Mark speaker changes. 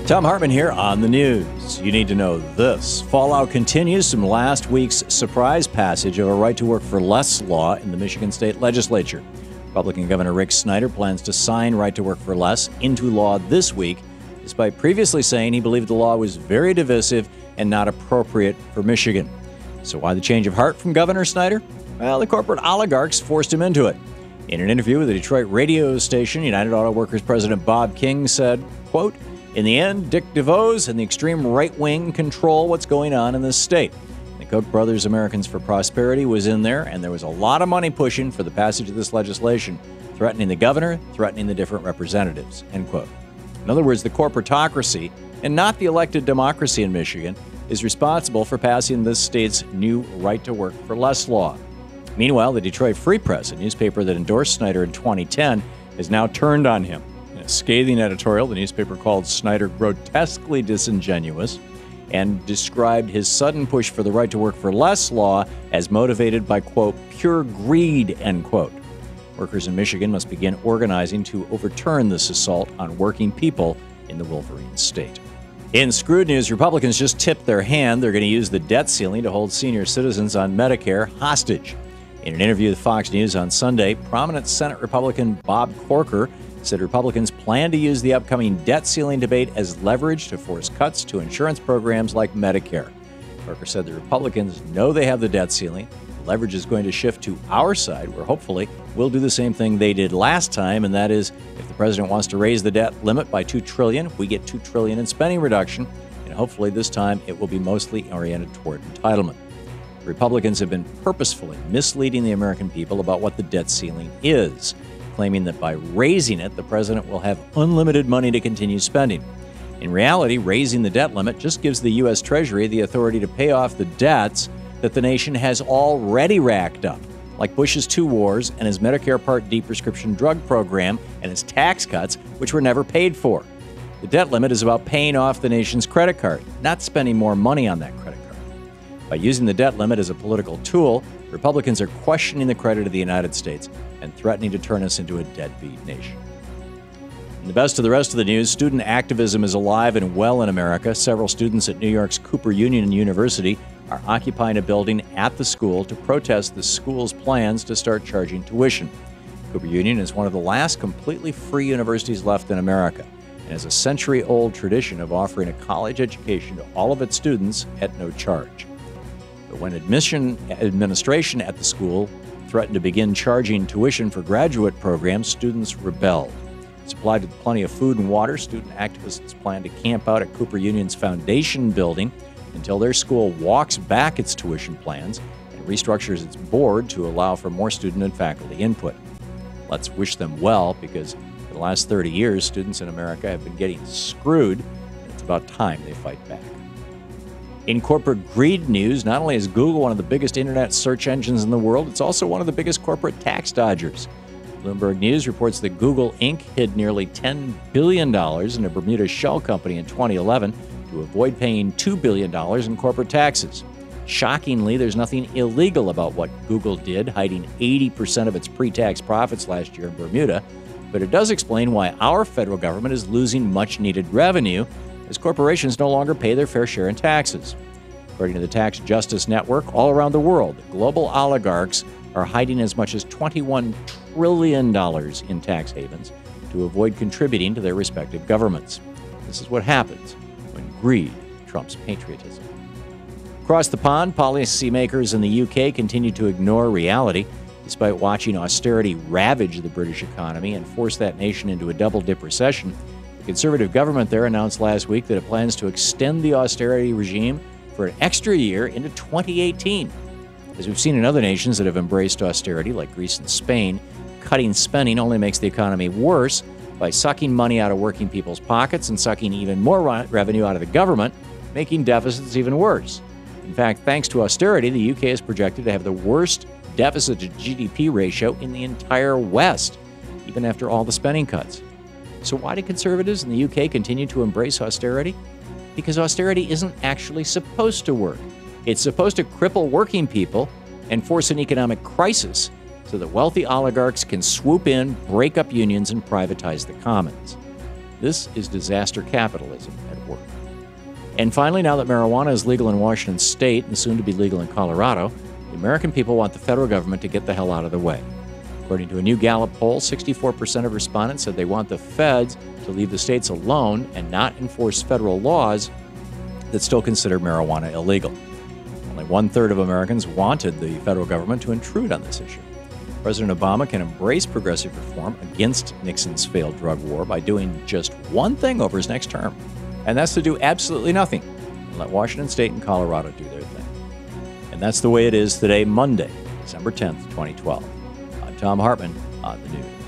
Speaker 1: Thom Hartmann here on the news. You need to know this. Fallout continues from last week's surprise passage of a right-to-work for less law in the Michigan State Legislature. Republican Governor Rick Snyder plans to sign right-to-work for less into law this week, despite previously saying he believed the law was very divisive and not appropriate for Michigan. So why the change of heart from Governor Snyder? Well, the corporate oligarchs forced him into it. In an interview with the Detroit radio station, United Auto Workers President Bob King said, quote, "In the end, Dick DeVos and the extreme right wing control what's going on in this state. The Koch brothers Americans for Prosperity was in there, and there was a lot of money pushing for the passage of this legislation, threatening the governor, threatening the different representatives," end quote. In other words, the corporatocracy, and not the elected democracy in Michigan, is responsible for passing this state's new right-to-work for less law. Meanwhile, the Detroit Free Press, a newspaper that endorsed Snyder in 2010, has now turned on him. In a scathing editorial, the newspaper called Snyder grotesquely disingenuous and described his sudden push for the right-to-work for less law as motivated by, quote, pure greed, end quote. Workers in Michigan must begin organizing to overturn this assault on working people in the Wolverine state. In screwed news, Republicans just tipped their hand. They're going to use the debt ceiling to hold senior citizens on Medicare hostage. In an interview with Fox News on Sunday, prominent Senate Republican Bob Corker said Republicans plan to use the upcoming debt ceiling debate as leverage to force cuts to insurance programs like Medicare. Corker said the Republicans know they have the debt ceiling. The leverage is going to shift to our side, where hopefully we'll do the same thing they did last time, and that is if the president wants to raise the debt limit by $2 trillion, we get $2 trillion in spending reduction, and hopefully this time it will be mostly oriented toward entitlement. Republicans have been purposefully misleading the American people about what the debt ceiling is, claiming that by raising it, the president will have unlimited money to continue spending. In reality, raising the debt limit just gives the U.S. Treasury the authority to pay off the debts that the nation has already racked up, like Bush's 2 wars and his Medicare Part D prescription drug program and his tax cuts, which were never paid for. The debt limit is about paying off the nation's credit card, not spending more money on that credit card. By using the debt limit as a political tool, Republicans are questioning the credit of the United States and threatening to turn us into a deadbeat nation. In the best of the rest of the news, student activism is alive and well in America. Several students at New York's Cooper Union University are occupying a building at the school to protest the school's plans to start charging tuition. Cooper Union is one of the last completely free universities left in America and has a century-old tradition of offering a college education to all of its students at no charge. But when admission administration at the school threatened to begin charging tuition for graduate programs, students rebelled. Supplied with plenty of food and water, student activists plan to camp out at Cooper Union's foundation building until their school walks back its tuition plans and restructures its board to allow for more student and faculty input. Let's wish them well, because for the last 30 years, students in America have been getting screwed, and it's about time they fight back. In corporate greed news, not only is Google one of the biggest internet search engines in the world, it's also one of the biggest corporate tax dodgers. Bloomberg News reports that Google Inc. hid nearly $10 billion in a Bermuda shell company in 2011 to avoid paying $2 billion in corporate taxes. Shockingly, there's nothing illegal about what Google did, hiding 80% of its pre-tax profits last year in Bermuda, but it does explain why our federal government is losing much-needed revenue as corporations no longer pay their fair share in taxes. According to the Tax Justice Network, all around the world, global oligarchs are hiding as much as $21 trillion in tax havens to avoid contributing to their respective governments. This is what happens when greed trumps patriotism. Across the pond, policymakers in the UK continue to ignore reality, despite watching austerity ravage the British economy and force that nation into a double-dip recession. The Conservative government there announced last week that it plans to extend the austerity regime for an extra year into 2018. As we've seen in other nations that have embraced austerity, like Greece and Spain, cutting spending only makes the economy worse by sucking money out of working people's pockets and sucking even more revenue out of the government, making deficits even worse. In fact, thanks to austerity, the UK is projected to have the worst deficit to GDP ratio in the entire West, even after all the spending cuts. So why do conservatives in the UK continue to embrace austerity? Because austerity isn't actually supposed to work. It's supposed to cripple working people and force an economic crisis so that wealthy oligarchs can swoop in, break up unions, and privatize the commons. This is disaster capitalism at work. And finally, now that marijuana is legal in Washington state and soon to be legal in Colorado, the American people want the federal government to get the hell out of the way. According to a new Gallup poll, 64% of respondents said they want the feds to leave the states alone and not enforce federal laws that still consider marijuana illegal. Only 1/3 of Americans wanted the federal government to intrude on this issue. President Obama can embrace progressive reform against Nixon's failed drug war by doing just one thing over his next term, and that's to do absolutely nothing and let Washington state and Colorado do their thing. And that's the way it is today, Monday, December 10th, 2012. I'm Thom Hartmann on the news.